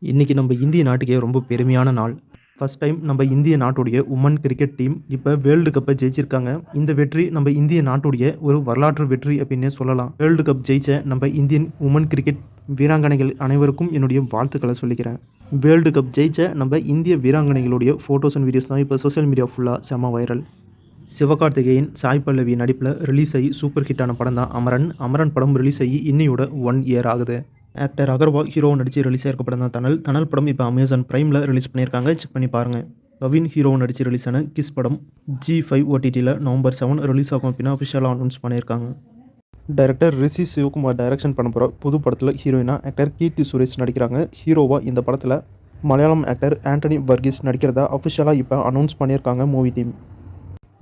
இன்றைக்கி நம்ம இந்திய நாட்டுக்கே ரொம்ப பெருமையான நாள். ஃபர்ஸ்ட் டைம் நம்ம இந்திய நாட்டுடைய உமன் கிரிக்கெட் டீம் இப்போ வேர்ல்டு கப்பை ஜெயிச்சிருக்காங்க. இந்த வெற்றி நம்ம இந்திய நாட்டுடைய ஒரு வரலாற்று வெற்றி அப்படின்னே சொல்லலாம். வேர்ல்டு கப் ஜெயிச்ச நம்ம இந்தியன் உமன் கிரிக்கெட் வீராங்கனைகள் அனைவருக்கும் என்னுடைய வாழ்த்துக்களை சொல்லிக்கிறேன். வேர்ல்டு கப் ஜெயிச்ச நம்ம இந்திய வீராங்கனைகளுடைய ஃபோட்டோஸ் அண்ட் வீடியோஸ் தான் இப்போ சோஷியல் மீடியா ஃபுல்லாக செம வைரல். சிவகார்த்திகேயன், சாய் பல்லவி நடிப்பில் ரிலீஸ் ஆகி சூப்பர் ஹிட்டான படம் தான் அமரன். அமரன் படம் ரிலீஸ் ஆகி இன்னையோட 1 இயர் ஆகுது. ஆக்டர் அகர்வால் ஹீரோ நடித்து ரிலீஸ் ஆயிருக்க படம் தான் தணல். தணல் படம் இப்போ அமேசான் பிரைமில் ரிலீஸ் பண்ணியிருக்காங்க. செக் பண்ணி பாருங்கள். கவின் ஹீரோ நடித்து ரிலீஸ் ஆன கிஸ் படம் G5 OTTயில் November 7 ரிலீஸ் ஆகும் அப்படின்னா அஃபிஷியலாக அனௌன்ஸ் பண்ணியிருக்காங்க. டைரக்டர் ரிஷி சிவகுமார் டைரக்ஷன் பண்ண போகிற புது படத்தில் ஹீரோயினா ஆக்டர் கீர்த்தி சுரேஷ் நடிக்கிறாங்க. ஹீரோவாக இந்த படத்தில் மலையாளம் ஆக்டர் ஆண்டனி வர்கீஸ் நடிக்கிறதா அஃபிஷியலாக இப்போ அனௌன்ஸ் பண்ணியிருக்காங்க movie team.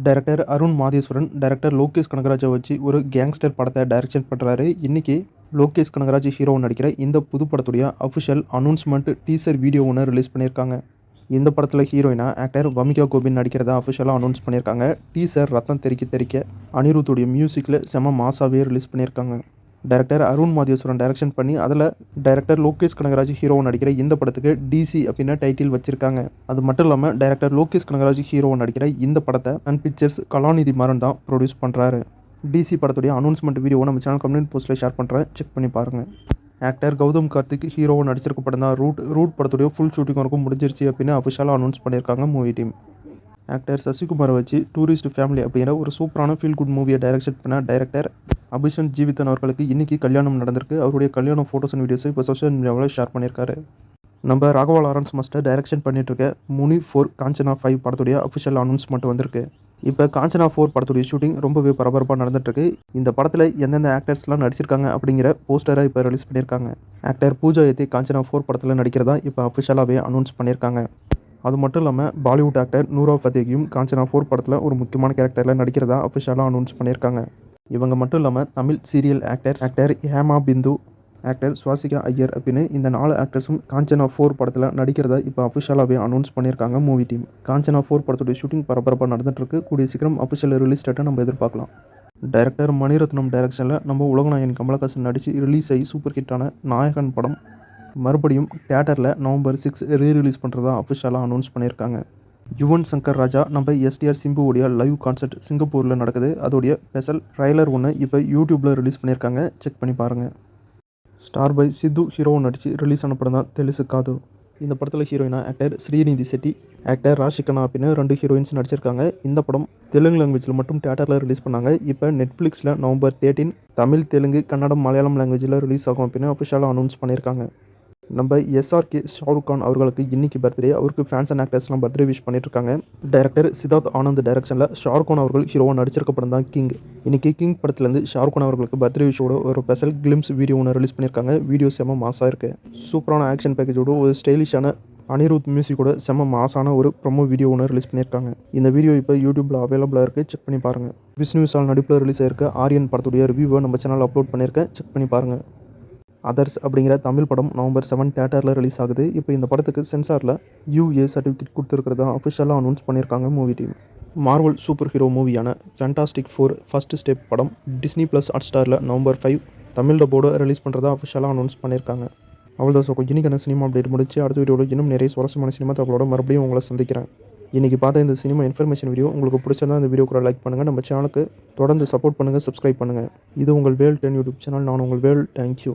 Director Arun Matheswaran director Lokesh கனகராஜை வச்சு ஒரு கேங்ஸ்டர் படத்தை டைரக்ஷன் பண்ணுறாரு. இன்றைக்கி லோகேஷ் கனகராஜ் ஹீரோ நடிக்கிற இந்த புது படத்துடைய அஃபிஷியல் அனௌன்ஸ்மெண்ட் டீசர் வீடியோ ஒன்று ரிலீஸ் பண்ணியிருக்காங்க. இந்த படத்தில் ஹீரோயினா ஆக்டர் வமிகா கோபின் நடிக்கிறதா அஃபிஷியலாக அனௌன்ஸ் பண்ணியிருக்காங்க. டீசர் ரத்தம் தெறிக்க அனிருத்துடைய மியூசிக்கில் செம மாசாவே ரிலீஸ் பண்ணியிருக்காங்க. டைரக்டர் அருண் மாதேஸ்வரன் டைரக்ஷன் பண்ணி அதில் டைரக்டர் லோகேஷ் கனகராஜ் ஹீரோ நடிக்கிற இந்த படத்துக்கு DC அப்படின்னு டைட்டில் வச்சிருக்காங்க. அது மட்டும் இல்லாமல் டைரக்டர் லோகேஷ் கனகராஜ் ஹீரோ நடிக்கிற இந்த படத்தை அண்ட் பிக்சர்ஸ் கலாநிதி மாறன் தான் ப்ரொடியூஸ் பண்ணுறாரு. DC படத்துடைய அனௌன்ஸ்மெண்ட் வீடியோவை நம்ம சேனல் கம்யூனிட்டி போஸ்ட்டில் ஷேர் பண்ணுறேன், செக் பண்ணி பாருங்கள். ஆக்டர் கௌதம் கார்த்திக் ஹீரோவை நடிச்சிருக்க படம் தான் ரூட் படத்துடைய ஃபுல் ஷூட்டிங் வரைக்கும் முடிஞ்சிருச்சு அப்படின்னு அஃபிஷியலாக அனௌன்ஸ் பண்ணியிருக்காங்க மூவி டீம். ஆக்டர் சசிகுமாரை வச்சு டூரிஸ்ட் ஃபேமிலி அப்படிங்கிற ஒரு சூப்பரான ஃபீல் குட் மூவியை டைரக்ஷன் பண்ண டைரக்டர் அபிஷன் ஜீவிதன் அவர்களுக்கு இன்றைக்கி கல்யாணம் நடந்திருக்கு. அவருடைய கல்யாண ஃபோட்டோஸ் அண்ட் வீடியோஸை இப்போ சோஷியல் மீடியாவில் ஷேர் பண்ணியிருக்காரு. நம்ம ராகவா லாரன்ஸ் மாஸ்டர் டைரக்ஷன் பண்ணிட்டுருக்க முனி 4 காஞ்சனா 5 படத்துடைய அஃபிஷியல் அனௌன்ஸ்மெண்ட் வந்திருக்கு. இப்போ காஞ்சனா 4 படத்துடைய ஷூட்டிங் ரொம்பவே பரபரப்பாக நடந்துட்டுருக்கு. இந்த படத்தில் எந்தெந்த ஆக்டர்ஸ்லாம் நடிச்சிருக்காங்க அப்படிங்கிற போஸ்டரை இப்போ ரிலீஸ் பண்ணியிருக்காங்க. ஆக்டர் பூஜா ஏத்தி காஞ்சனா 4 படத்தில் நடிக்கிறதா இப்போ அஃபிஷியலாகவே அனௌன்ஸ் பண்ணியிருக்காங்க. அது மட்டும் இல்லாமல் பாலிவுட் ஆக்டர் நூரா ஃபத்தேகியும் காஞ்சனா 4 படத்தில் ஒரு முக்கியமான கேரக்டரில் நடிக்கிறதா அஃபிஷியலாக அனௌன்ஸ் பண்ணியிருக்காங்க. இவங்க மட்டும் இல்லாமல் தமிழ் சீரியல் ஆக்டர் ஹேமா பிந்து, ஆக்டர் சுவாசிகா ஐயர் அப்படின்னு இந்த 4 ஆக்டர்ஸும் காஞ்சனா 4 படத்தில் நடிக்கிறதா இப்போ அஃபிஷியலாகவே அனௌன்ஸ் பண்ணியிருக்காங்க மூவி டீம். காஞ்சனா 4 படத்துடைய ஷூட்டிங் பரபரப்பாக நடந்துகிட்ருக்கு. கூடிய சீக்கிரம் அஃபிஷியல் ரிலீஸ் டேட்டை நம்ம எதிர்பார்க்கலாம். டைரக்டர் மணிரத்னம் டைரக்ஷனில் நம்ம உலகநாயகன் கமலஹாசன் நடித்து ரிலீஸ் ஆகி சூப்பர் ஹிட்டான நாயகன் படம் மறுபடியும் தியேட்டரில் November 6 ரீரிலீஸ் பண்ணுறதா அஃபிஷியலாக அனௌன்ஸ் பண்ணியிருக்காங்க. யுவன் சங்கர் ராஜா நம்ம SDR சிம்புவோடைய லைவ் கான்சர்ட் சிங்கப்பூரில் நடக்குது. அதோடைய ஸ்பெஷல் ட்ரைலர் ஒன்று இப்போ யூடியூப்பில் ரிலீஸ் பண்ணியிருக்காங்க, செக் பண்ணி பாருங்கள். ஸ்டார் பை சித்து ஹீரோவை நடித்து ரிலீஸ் ஆன படம் தான் தெலுசு காது. இந்த படத்தில் ஹீரோயினா ஆக்டர் ஸ்ரீநிதி செட்டி, ஆக்டர் ராஷிகனா அப்படின்னு 2 ஹீரோயின்ஸ் நடிச்சிருக்காங்க. இந்த படம் தெலுங்கு லாங்குவேஜில் மட்டும் தியேட்டரில் ரிலீஸ் பண்ணாங்க. இப்போ நெட்ஃப்ளிக்ஸில் November 13 தமிழ், தெலுங்கு, கன்னடம், மலையாளம் லாங்குவேஜில் ரிலீஸ் ஆகும் அப்படின்னு அஃபிஷியலாக அனௌன்ஸ் பண்ணியிருக்காங்க. நம்ம SRK ஷாருக் கான் அவர்களுக்கு இன்றைக்கி பர்த்டே. அவருக்கு ஃபேன்ஸ் அண்ட் ஆக்டர்ஸ்லாம் பர்த்டே விஷ் பண்ணிட்டுருக்காங்க. டைரக்டர் சித்தார்த் ஆனந்த் டைரக்ஷனில் ஷாருக் கான் அவர்கள் ஹீரோவாக நடிச்சிருக்க படம் தான் கிங். இன்றைக்கி கிங் படத்துலேருந்து ஷாருக் கான் அவர்களுக்கு பர்த்டே விஷோட ஒரு ஸ்பெஷல் கிளிம்ஸ் வீடியோ ஒன்று ரிலீஸ் பண்ணியிருக்காங்க. வீடியோ செம மாசாக இருக்குது. சூப்பரான ஆக்ஷன் பேக்கேஜோட ஒரு ஸ்டைலிஷான அனிருத் மியூசிக்கோட செம மாசான ஒரு ப்ரொமோ வீடியோ ஒன்று ரிலீஸ் பண்ணியிருக்காங்க. இந்த வீடியோ இப்போ யூடியூப்பில் அவைலபிளாக இருக்குது, செக் பண்ணி பாருங்கள். விஷ்ணு விஷால் நடிப்பில் ரிலீஸ் ஆயிருக்க ஆரியன் படத்துடைய ரிவ்யூவை நம்ம சேனலில் அப்லோட் பண்ணியிருக்கேன், செக் பண்ணி பாருங்கள். அதர்ஸ் அப்படிங்கிற தமிழ் படம் November 7 தியேட்டரில் ரிலீஸ் ஆகுது. இப்போ இந்த படத்துக்கு சென்சாரில் UA சர்டிஃபிகேட் கொடுத்துருக்கிறதா அஃபிஷியலாக அனௌன்ஸ் பண்ணியிருக்காங்க movie team. Marvel super hero மூவியான ஃபேண்டாஸ்டிக் 4 ஃபர்ஸ்ட் ஸ்டெப் படம் Disney+ Hotstarல November 5 தமிழ் டப்போடு ரிலீஸ் பண்ணுறதா அஃபிஷியலாக அனௌன்ஸ் பண்ணியிருக்காங்க. அவ்வளோதான். ஸோ இன்றைக்கான சினிமா அப்டேட் முடிச்சு அடுத்த வீடியோவில் இன்னும் நிறைய சுவாரஸ்யமான சினிமா தகவலோட மறுபடியும் உங்களை சந்திக்கிறேன். இன்றைக்கி பார்த்த இந்த சினிமா இன்ஃபர்மேஷன் வீடியோ உங்களுக்கு பிடிச்சிருந்தா இந்த வீடியோ கூட லைக் பண்ணுங்கள். நம்ம சேனலுக்கு தொடர்ந்து சப்போர்ட் பண்ணுங்கள், சப்ஸ்கிரைப் பண்ணுங்கள். இது உங்கள் வேல் 10 யூடியூப் சேனல். நான் உங்கள் வேல். தேங்க்யூ.